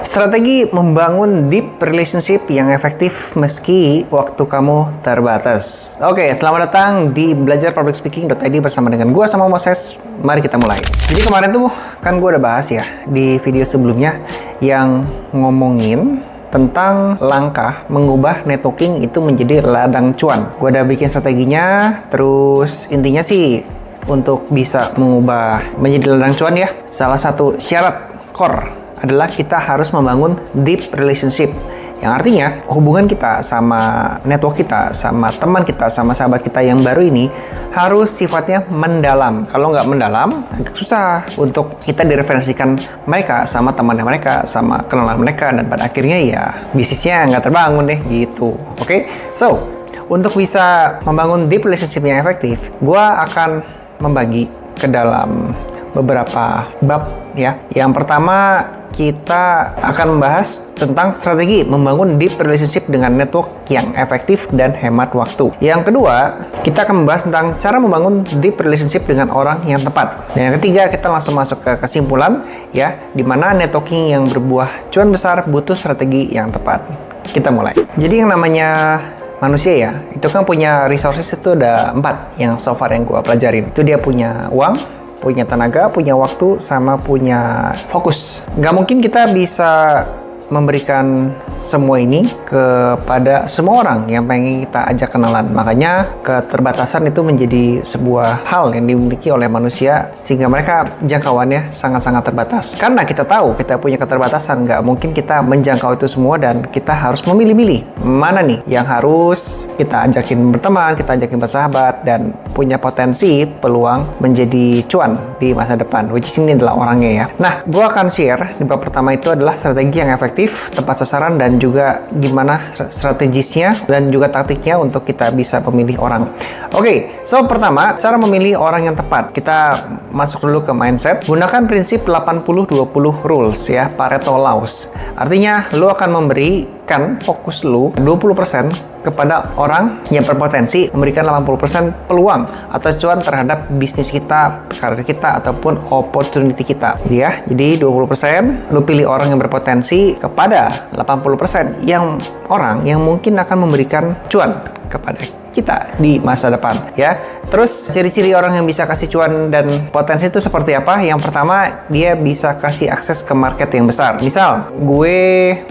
Strategi membangun deep relationship yang efektif meski waktu kamu terbatas. Oke, selamat datang di belajarpublicspeaking.id bersama dengan gua sama Moses. Mari kita mulai. Jadi kemarin tuh kan gua udah bahas ya di video sebelumnya yang ngomongin tentang langkah mengubah networking itu menjadi ladang cuan. Gua udah bikin strateginya, terus intinya sih untuk bisa mengubah menjadi ladang cuan ya, salah satu syarat core adalah kita harus membangun deep relationship, yang artinya hubungan kita sama network kita, sama teman kita, sama sahabat kita yang baru ini harus sifatnya mendalam. Kalau nggak mendalam, agak susah untuk kita direferensikan mereka sama temannya mereka, sama kenalan mereka, dan pada akhirnya ya bisnisnya nggak terbangun deh gitu. Oke, so untuk bisa membangun deep relationship yang efektif, gue akan membagi ke dalam beberapa bab ya. Yang pertama, kita akan membahas tentang strategi membangun deep relationship dengan network yang efektif dan hemat waktu. Yang kedua, kita akan membahas tentang cara membangun deep relationship dengan orang yang tepat. Dan yang ketiga, kita langsung masuk ke kesimpulan ya, di mana networking yang berbuah cuan besar butuh strategi yang tepat. Kita mulai. Jadi yang namanya manusia ya, itu kan punya resources itu ada 4 yang so far yang gue pelajarin. Itu dia punya uang, punya tenaga, punya waktu, sama punya fokus. Nggak mungkin kita bisa memberikan semua ini kepada semua orang yang pengen kita ajak kenalan. Makanya keterbatasan itu menjadi sebuah hal yang dimiliki oleh manusia, sehingga mereka jangkauannya sangat-sangat terbatas. Karena kita tahu kita punya keterbatasan, nggak mungkin kita menjangkau itu semua, dan kita harus memilih-milih mana nih yang harus kita ajakin berteman, kita ajakin bersahabat, dan punya potensi peluang menjadi cuan di masa depan, which is ini adalah orangnya ya. Nah, gue akan share di bab pertama itu adalah strategi yang efektif, tepat sasaran, dan juga gimana strategisnya dan juga taktiknya untuk kita bisa memilih orang. Oke, so pertama, cara memilih orang yang tepat. Kita masuk dulu ke mindset. Gunakan prinsip 80-20 rules ya, Pareto Laws. Artinya, lu akan memberikan fokus lu 20% kepada orang yang berpotensi memberikan 80% peluang atau cuan terhadap bisnis kita, karir kita, ataupun opportunity kita. Jadi ya, jadi 20% lu pilih orang yang berpotensi kepada 80% yang orang yang mungkin akan memberikan cuan kepada kita di masa depan ya. Terus ciri-ciri orang yang bisa kasih cuan dan potensi itu seperti apa? Yang pertama, dia bisa kasih akses ke market yang besar. Misal, gue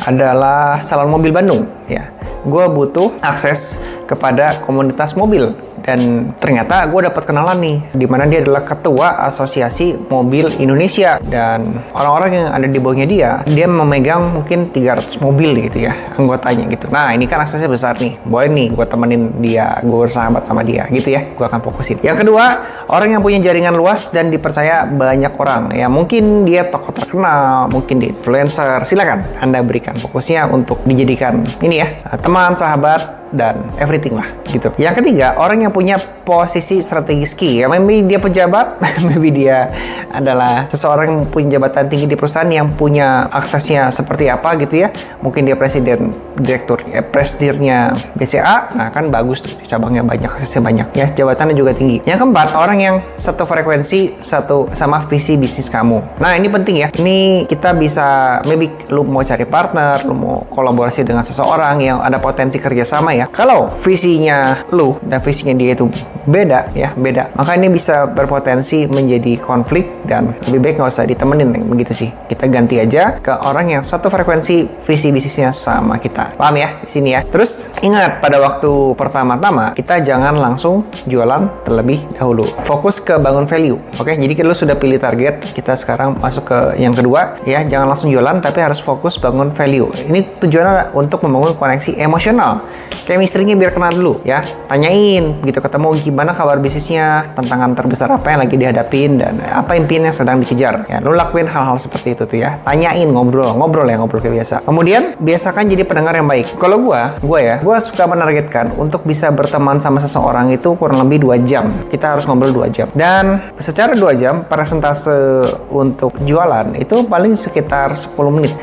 adalah salon mobil Bandung ya. Gue butuh akses kepada komunitas mobil, dan ternyata gue dapat kenalan nih di mana dia adalah ketua asosiasi mobil Indonesia, dan orang-orang yang ada di bawahnya dia memegang mungkin 300 mobil gitu ya, anggotanya gitu. Nah, ini kan aksesnya besar nih, boleh nih gue temenin dia, gue bersahabat sama dia gitu ya. Gue akan fokusin. Yang kedua, orang yang punya jaringan luas dan dipercaya banyak orang ya. Mungkin dia tokoh terkenal, mungkin dia influencer. Silakan Anda berikan fokusnya untuk dijadikan ini ya, teman, sahabat, dan everything lah gitu. Yang ketiga, orang yang punya posisi strategis key ya. Maybe dia pejabat, maybe dia adalah seseorang yang punya jabatan tinggi di perusahaan yang punya aksesnya seperti apa gitu ya. Mungkin dia presiden, direktur, presidennya BCA. Nah, kan bagus tuh, cabangnya banyak, aksesnya banyak ya, jabatannya juga tinggi. Yang keempat, orang yang satu frekuensi, satu sama visi bisnis kamu. Nah, ini penting ya. Ini kita bisa, maybe lu mau cari partner, lu mau kolaborasi dengan seseorang yang ada potensi kerjasama ya. Kalau visinya lu dan visinya dia itu beda ya, maka ini bisa berpotensi menjadi konflik, dan lebih baik nggak usah ditemenin begitu sih. Kita ganti aja ke orang yang satu frekuensi visi bisnisnya sama kita. Paham ya di sini ya? Terus ingat, pada waktu pertama-tama kita jangan langsung jualan terlebih dahulu. Fokus ke bangun value. Oke, jadi kalau sudah pilih target, kita sekarang masuk ke yang kedua ya, jangan langsung jualan tapi harus fokus bangun value. Ini tujuannya untuk membangun koneksi emosional. Chemistry-nya biar kenal dulu ya. Tanyain gitu, ketemu gimana kabar bisnisnya, tantangan terbesar apa yang lagi dihadapin, dan apa impian yang sedang dikejar. Ya, lu lakuin hal-hal seperti itu tuh ya. Tanyain, ngobrol kayak biasa. Kemudian biasakan jadi pendengar yang baik. Kalau gue suka menargetkan untuk bisa berteman sama seseorang itu kurang lebih 2 jam. Kita harus ngobrol 2 jam. Dan secara 2 jam persentase untuk jualan itu paling sekitar 10 menit.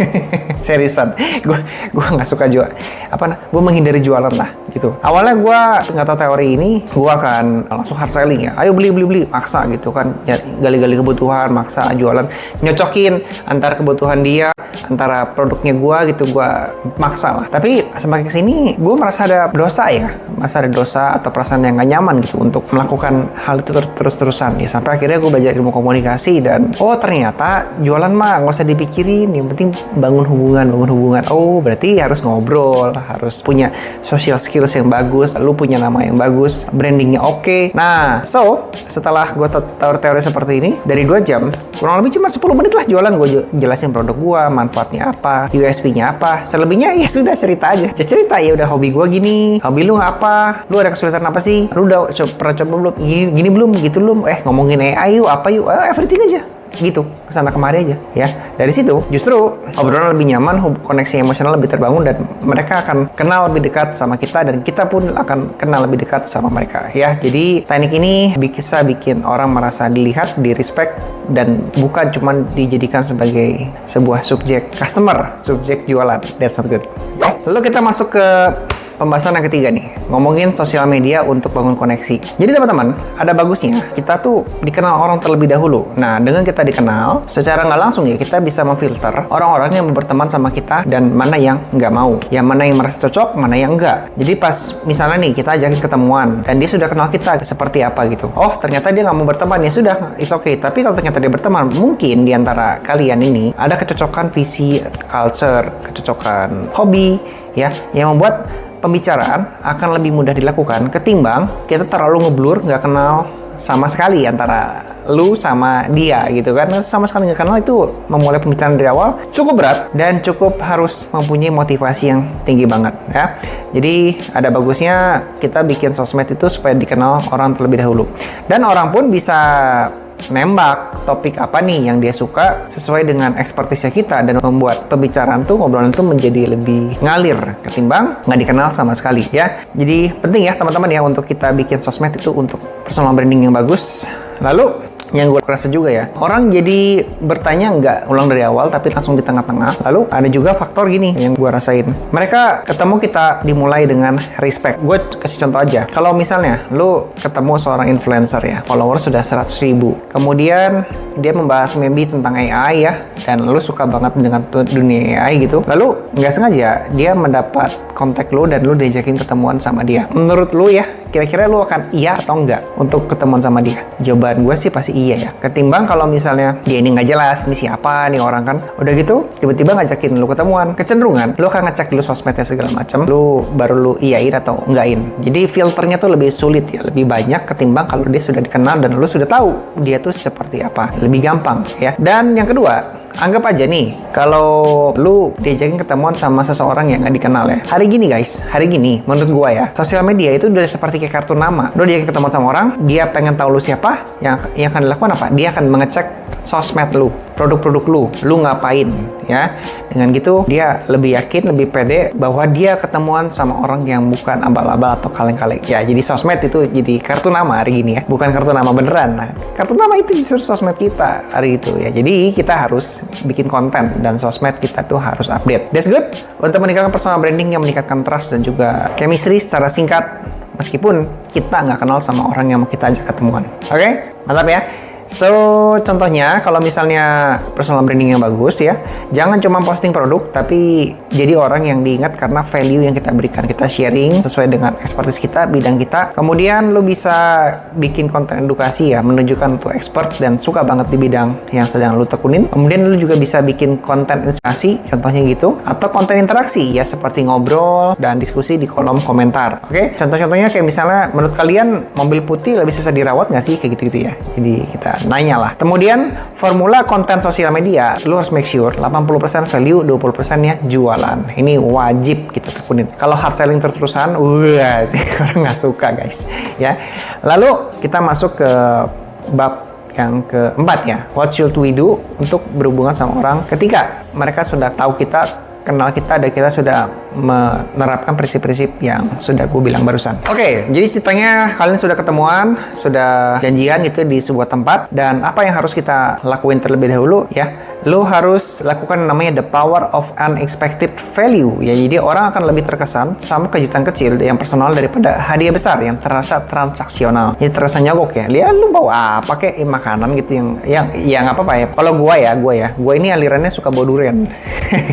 Seriusan. Gue nggak suka jual. Gue menghindari jualan lah gitu. Awalnya gue nggak tahu teori ini, gue akan langsung hard selling ya. Ayo beli, maksa gitu kan. Ya, gali-gali kebutuhan, maksa jualan, nyocokin antara kebutuhan dia, antara produknya gue gitu, gue maksa lah. Tapi semakin kesini, gue merasa ada dosa ya, atau perasaan yang gak nyaman gitu untuk melakukan hal itu terus-terusan ya. Sampai akhirnya gue belajar ilmu komunikasi dan ternyata jualan mah nggak usah dipikirin, yang penting bangun hubungan. Oh, berarti harus ngobrol, harus punya social skills yang bagus, lu punya nama yang bagus, brandingnya oke. Nah, setelah gue teori seperti ini, dari 2 jam, kurang lebih cuma 10 menit lah jualan. Gue jelasin produk gue, manfaatnya apa, USP-nya apa. Selebihnya ya sudah cerita aja. Ya udah, hobi gue gini, hobi lu apa, lu ada kesulitan apa sih, lu udah pernah coba belum, gini belum, gitu belum, ngomongin AI yuk, apa yuk, everything aja. Gitu, kesana kemari aja ya. Dari situ justru obrolan lebih nyaman, koneksi emosional lebih terbangun, dan mereka akan kenal lebih dekat sama kita, dan kita pun akan kenal lebih dekat sama mereka ya. Jadi teknik ini bisa bikin orang merasa dilihat, di respect, dan bukan cuma dijadikan sebagai sebuah subjek customer, subjek jualan. That's not good. Lalu kita masuk ke pembahasan yang ketiga nih, ngomongin sosial media untuk bangun koneksi. Jadi teman-teman, ada bagusnya kita tuh dikenal orang terlebih dahulu. Nah, dengan kita dikenal, secara nggak langsung ya, kita bisa memfilter orang-orang yang mau berteman sama kita dan mana yang nggak mau, yang mana yang merasa cocok, mana yang enggak. Jadi pas misalnya nih, kita ajakin ketemuan dan dia sudah kenal kita seperti apa gitu. Oh, ternyata dia nggak mau berteman, ya sudah, it's okay. Tapi kalau ternyata dia berteman, mungkin di antara kalian ini ada kecocokan visi, culture, kecocokan hobi ya, yang membuat pembicaraan akan lebih mudah dilakukan ketimbang kita terlalu ngeblur, nggak kenal sama sekali antara lu sama dia gitu kan. Sama sekali nggak kenal, itu memulai pembicaraan dari awal cukup berat dan cukup harus mempunyai motivasi yang tinggi banget ya. Jadi ada bagusnya kita bikin sosmed itu supaya dikenal orang terlebih dahulu, dan orang pun bisa nembak topik apa nih yang dia suka sesuai dengan ekspertisnya kita, dan membuat pembicaraan tuh, ngobrolan tuh menjadi lebih ngalir ketimbang nggak dikenal sama sekali ya. Jadi penting ya teman-teman ya, untuk kita bikin sosmed itu untuk personal branding yang bagus. Lalu yang gue rasa juga ya, orang jadi bertanya nggak ulang dari awal, tapi langsung di tengah-tengah. Lalu ada juga faktor gini yang gue rasain, mereka ketemu kita dimulai dengan respect. Gue kasih contoh aja, kalau misalnya lu ketemu seorang influencer ya, followers sudah 100.000, kemudian dia membahas maybe tentang AI ya, dan lu suka banget dengan dunia AI gitu, lalu nggak sengaja dia mendapat kontak lu dan lu diajakin ketemuan sama dia. Menurut lu ya, kira-kira lu akan iya atau enggak untuk ketemuan sama dia? Jawaban gue sih pasti iya ya. Ketimbang kalau misalnya dia ini nggak jelas, ini siapa nih orang kan. Udah gitu, tiba-tiba ngajakin lu ketemuan. Kecenderungan, lu akan ngecek dulu sosmednya segala macam. Lu baru lu iyain atau enggakin. Jadi filternya tuh lebih sulit ya, lebih banyak ketimbang kalau dia sudah dikenal dan lu sudah tahu dia tuh seperti apa. Lebih gampang ya. Dan yang kedua, anggap aja nih, kalau lu diajakin ketemuan sama seseorang yang nggak dikenal ya. Hari gini, menurut gua ya, sosial media itu udah seperti kayak kartu nama. Lu diajakin ketemuan sama orang, dia pengen tahu lu siapa, yang akan dilakukan apa? Dia akan mengecek sosmed lu, produk-produk lu ngapain ya. Dengan gitu, dia lebih yakin, lebih pede bahwa dia ketemuan sama orang yang bukan abal-abal atau kaleng-kaleng. Ya, jadi sosmed itu jadi kartu nama hari ini ya, bukan kartu nama beneran. Nah, kartu nama itu justru sosmed kita hari itu ya. Jadi kita harus bikin konten dan sosmed kita tuh harus update. That's good untuk meningkatkan personal branding yang meningkatkan trust dan juga chemistry secara singkat, meskipun kita nggak kenal sama orang yang mau kita ajak ketemuan. Oke? Mantap ya. So, contohnya kalau misalnya personal branding yang bagus ya, jangan cuma posting produk, tapi jadi orang yang diingat karena value yang kita berikan. Kita sharing sesuai dengan expertise kita, bidang kita. Kemudian lu bisa bikin konten edukasi ya, menunjukkan tuh expert dan suka banget di bidang yang sedang lu tekunin. Kemudian lu juga bisa bikin konten inspirasi, contohnya gitu, atau konten interaksi ya, seperti ngobrol dan diskusi di kolom komentar. Oke? Contoh-contohnya kayak misalnya, menurut kalian mobil putih lebih susah dirawat nggak sih? Kayak gitu-gitu ya. Jadi kita nanya lah. Kemudian formula konten sosial media, lu harus make sure 80% value, 20%-nya jualan. Ini wajib kita tekunin. Kalau hard selling terus-terusan, orang nggak suka guys. Ya. Lalu kita masuk ke bab yang keempat ya. What should we do untuk berhubungan sama orang ketika mereka sudah tahu kita, kenal kita, dan kita sudah menerapkan prinsip-prinsip yang sudah gue bilang barusan. Oke, jadi ceritanya kalian sudah ketemuan, sudah janjian gitu di sebuah tempat, dan apa yang harus kita lakuin terlebih dahulu ya? Lo harus lakukan namanya the power of unexpected value ya. Jadi orang akan lebih terkesan sama kejutan kecil yang personal daripada hadiah besar yang terasa transaksional. Ini terasa nyogok ya. Lihat lu bawa apa kayak makanan gitu yang apa ya. Kalau gua ini alirannya suka bawa durian.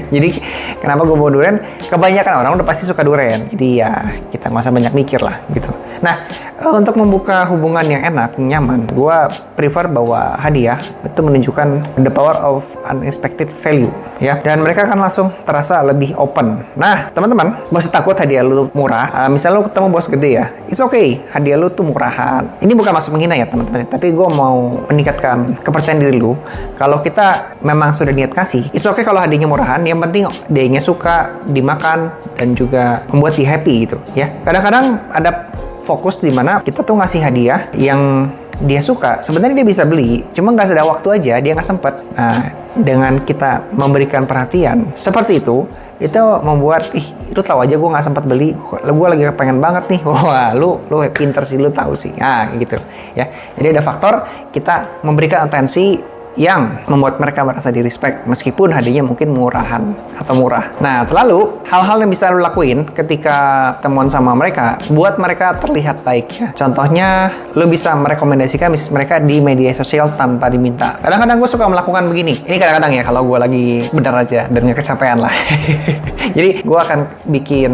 Jadi kenapa gua bawa durian? Kebanyakan orang udah pasti suka durian. Jadi ya kita nggak usah banyak mikir lah gitu. Nah, untuk membuka hubungan yang enak, nyaman, gue prefer bawa hadiah itu menunjukkan the power of unexpected value ya, dan mereka akan langsung terasa lebih open. Nah, teman-teman, gak usah takut hadiah lu murah. Misalnya lu ketemu bos gede ya, it's okay, hadiah lu tuh murahan. Ini bukan maksud menghina ya teman-teman, tapi gue mau meningkatkan kepercayaan diri lu. Kalau kita memang sudah niat kasih, it's okay kalau hadiahnya murahan. Yang penting dianya suka, dimakan, dan juga membuat dia happy gitu ya. Kadang-kadang ada fokus di mana kita tuh ngasih hadiah yang dia suka. Sebenarnya dia bisa beli, cuma nggak ada waktu aja, dia nggak sempet. Nah, dengan kita memberikan perhatian seperti itu membuat, lu tahu aja gue nggak sempat beli, gue lagi pengen banget nih. Wah, lu pinter sih, lu tahu sih. Nah, gitu ya. Jadi ada faktor kita memberikan atensi yang membuat mereka merasa di respect meskipun hadiahnya mungkin murahan atau murah. Nah, lalu hal-hal yang bisa lo lakuin ketika temuan sama mereka buat mereka terlihat baik ya. Contohnya, lo bisa merekomendasikan mereka di media sosial tanpa diminta. Kadang-kadang gue suka melakukan begini. Ini kadang-kadang ya kalau gue lagi bener aja dan gak kecapean lah. Jadi gue akan bikin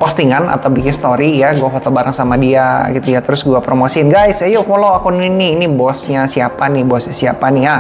postingan atau bikin story ya, gue foto bareng sama dia gitu ya, terus gue promosin, guys ayo follow akun ini bosnya siapa nih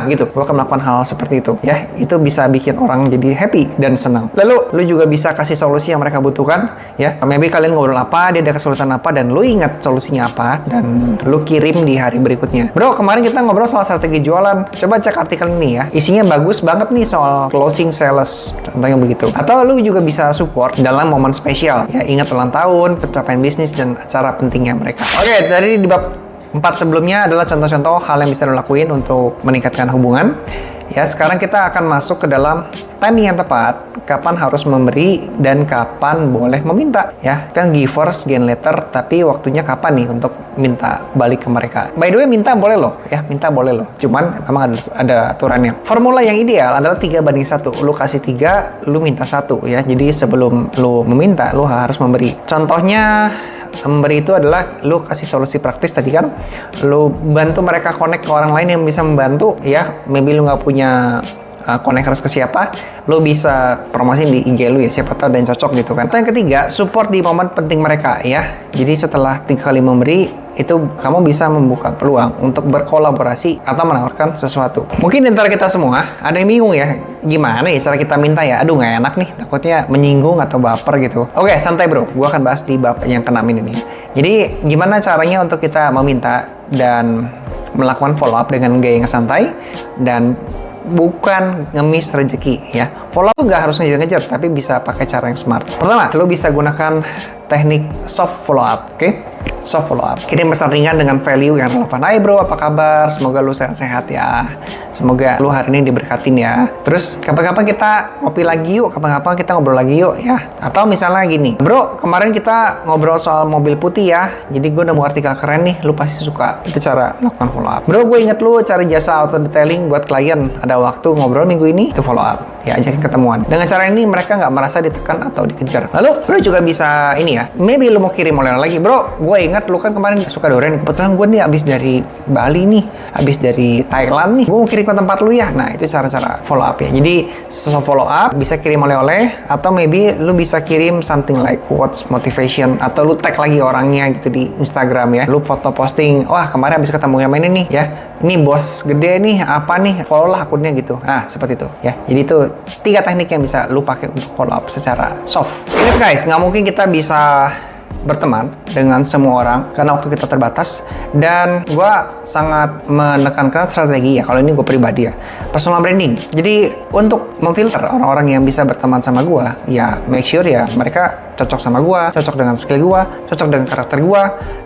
gitu. Gue akan melakukan hal seperti itu ya. Itu bisa bikin orang jadi happy dan senang. Lalu lu juga bisa kasih solusi yang mereka butuhkan ya. Maybe kalian ngobrol apa, dia ada kesulitan apa, dan lu ingat solusinya apa, dan lu kirim di hari berikutnya. Bro, kemarin kita ngobrol soal strategi jualan, coba cek artikel ini ya, isinya bagus banget nih soal closing sales, contohnya begitu. Atau lu juga bisa support dalam momen spesial ya, ingat ulang tahun, pencapaian bisnis, dan acara pentingnya mereka. Oke, dari di bab 4 sebelumnya adalah contoh-contoh hal yang bisa lo lakuin untuk meningkatkan hubungan. Ya, sekarang kita akan masuk ke dalam timing yang tepat, kapan harus memberi dan kapan boleh meminta. Ya, kan givers gain later, tapi waktunya kapan nih untuk minta balik ke mereka. By the way, minta boleh loh, ya, minta boleh loh. Cuman memang ada aturannya. Formula yang ideal adalah 3:1. Lu kasih 3, lu minta 1 ya. Jadi sebelum lu meminta, lu harus memberi. Contohnya, memberi itu adalah lu kasih solusi praktis tadi kan, lu bantu mereka connect ke orang lain yang bisa membantu ya. Maybe lu nggak punya connect harus ke siapa, lu bisa promosiin di IG lu ya, siapa tahu dan cocok gitu kan. Yang ketiga, support di momen penting mereka ya. Jadi setelah 3 kali memberi itu kamu bisa membuka peluang untuk berkolaborasi atau menawarkan sesuatu. Mungkin di antara kita semua ada yang bingung ya, gimana ya cara kita minta ya. Aduh, nggak enak nih, takutnya menyinggung atau baper gitu. Oke, santai bro, gua akan bahas di bab yang ke-6 ini nih. Jadi gimana caranya untuk kita meminta dan melakukan follow up dengan gaya yang santai dan bukan ngemis rezeki ya. Follow up nggak harus ngejar-ngejar, tapi bisa pakai cara yang smart. Pertama, lo bisa gunakan teknik soft follow up, oke? Soft follow up. Kirim pesan ringan dengan value yang relevan. Hai bro, apa kabar? Semoga lu sehat-sehat ya. Semoga lu hari ini diberkatin ya. Terus kapan-kapan kita ngopi lagi yuk, kapan-kapan kita ngobrol lagi yuk ya. Atau misalnya gini, bro, kemarin kita ngobrol soal mobil putih ya. Jadi gue nemu artikel keren nih, lu pasti suka. Itu cara melakukan follow up. Bro, gue inget lu cari jasa auto detailing buat klien. Ada waktu ngobrol minggu ini, itu follow up. Ya, ajakin ketemuan. Dengan cara ini mereka nggak merasa ditekan atau dikejar. Lalu, bro juga bisa ini ya. Maybe lu mau kirim oleh lagi, bro. Gue ingat lu kan kemarin suka durian. Kebetulan gue nih abis dari Bali nih, abis dari Thailand nih. Gue mau kirim ke tempat lu ya. Nah, itu cara-cara follow up ya. Jadi, sesuatu follow up bisa kirim oleh-oleh, atau maybe lu bisa kirim something like quotes motivation, atau lu tag lagi orangnya gitu di Instagram ya. Lu foto posting, wah kemarin abis ketemu yang ini nih ya. Ini bos gede nih, apa nih, follow lah akunnya gitu. Nah, seperti itu ya. Jadi itu 3 teknik yang bisa lu pakai untuk follow up secara soft. Ingat guys, nggak mungkin kita bisa berteman dengan semua orang karena waktu kita terbatas, dan gue sangat menekankan strategi ya, kalau ini gue pribadi ya, personal branding. Jadi untuk memfilter orang-orang yang bisa berteman sama gue ya, make sure ya mereka cocok sama gue, cocok dengan skill gue, cocok dengan karakter gue,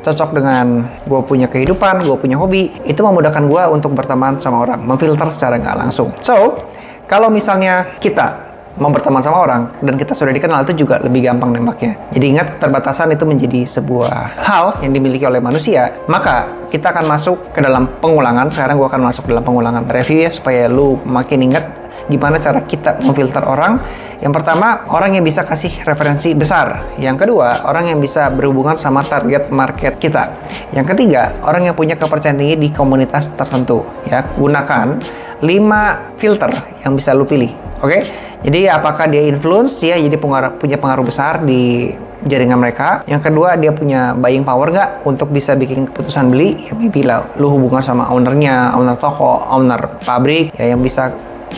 cocok dengan gue punya kehidupan, gue punya hobi. Itu memudahkan gue untuk berteman sama orang, memfilter secara nggak langsung. So, kalau misalnya kita mau berteman sama orang dan kita sudah dikenal, itu juga lebih gampang nembaknya. Jadi ingat, keterbatasan itu menjadi sebuah hal yang dimiliki oleh manusia. Maka kita akan masuk ke dalam pengulangan. Sekarang gue akan masuk dalam pengulangan review ya, supaya lu makin ingat gimana cara kita memfilter orang. Yang pertama, orang yang bisa kasih referensi besar. Yang kedua, orang yang bisa berhubungan sama target market kita. Yang ketiga, orang yang punya kepercayaan tinggi di komunitas tertentu. Ya, gunakan 5 filter yang bisa lu pilih. Oke? Jadi apakah dia influence ya, jadi punya pengaruh besar di jaringan mereka. Yang kedua, dia punya buying power nggak untuk bisa bikin keputusan beli. Ya maybe lah, lu hubungan sama ownernya, owner toko, owner pabrik, ya yang bisa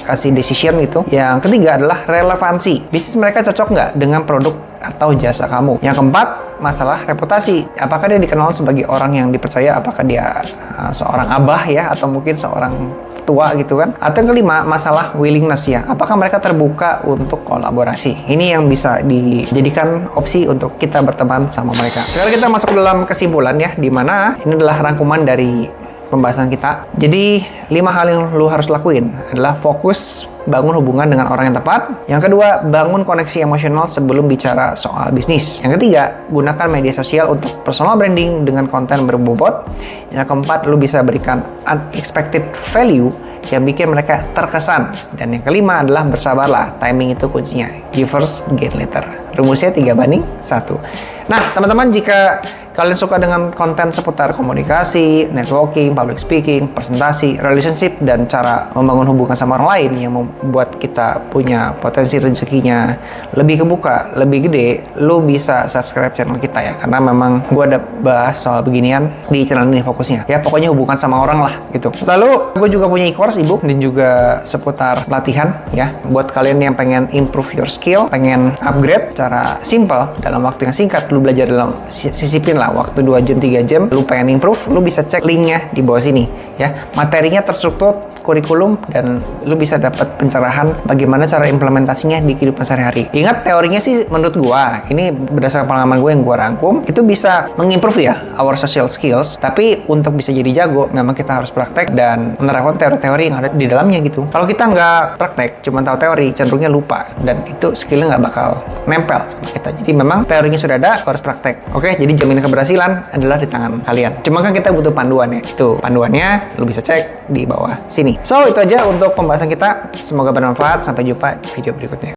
kasih decision gitu. Yang ketiga adalah relevansi. Bisnis mereka cocok nggak dengan produk atau jasa kamu. Yang keempat, masalah reputasi. Apakah dia dikenal sebagai orang yang dipercaya? Apakah dia seorang abah ya, atau mungkin seorang tua gitu kan. Atau yang kelima, masalah willingness ya. Apakah mereka terbuka untuk kolaborasi? Ini yang bisa dijadikan opsi untuk kita berteman sama mereka. Sekarang kita masuk dalam kesimpulan ya, dimana ini adalah rangkuman dari pembahasan kita. Jadi 5 hal yang lu harus lakuin adalah fokus bangun hubungan dengan orang yang tepat. Yang kedua, bangun koneksi emosional sebelum bicara soal bisnis. Yang ketiga, gunakan media sosial untuk personal branding dengan konten berbobot. Yang keempat, lu bisa berikan unexpected value yang bikin mereka terkesan. Dan yang kelima adalah bersabarlah. Timing itu kuncinya. Give first, get later. Rumusnya 3:1. Nah, teman-teman, jika kalian suka dengan konten seputar komunikasi, networking, public speaking, presentasi, relationship, dan cara membangun hubungan sama orang lain yang membuat kita punya potensi rezekinya lebih kebuka, lebih gede, lu bisa subscribe channel kita ya. Karena memang gue ada bahas soal beginian di channel ini fokusnya. Ya pokoknya hubungan sama orang lah gitu. Lalu gue juga punya e-course, ebook, dan juga seputar pelatihan ya. Buat kalian yang pengen improve your skill, pengen upgrade cara simple dalam waktu yang singkat, lu belajar dalam sisipin lah waktu 2 jam 3 jam, lu pengen improve, lu bisa cek linknya di bawah sini ya. Materinya terstruktur, kurikulum, dan lu bisa dapat pencerahan bagaimana cara implementasinya di kehidupan sehari-hari. Ingat, teorinya sih menurut gua, ini berdasarkan pengalaman gue yang gua rangkum, itu bisa mengimprove ya our social skills. Tapi untuk bisa jadi jago, memang kita harus praktek dan menerapkan teori-teori yang ada di dalamnya gitu. Kalau kita nggak praktek, cuma tahu teori, cenderungnya lupa, dan itu skillnya nggak bakal nempel sama kita. Jadi memang teorinya sudah ada, harus praktek. Oke, jadi jaminan keberhasilan adalah di tangan kalian. Cuma kan kita butuh panduan ya. Itu panduannya lu bisa cek di bawah sini. So, itu aja untuk pembahasan kita. Semoga bermanfaat. Sampai jumpa di video berikutnya.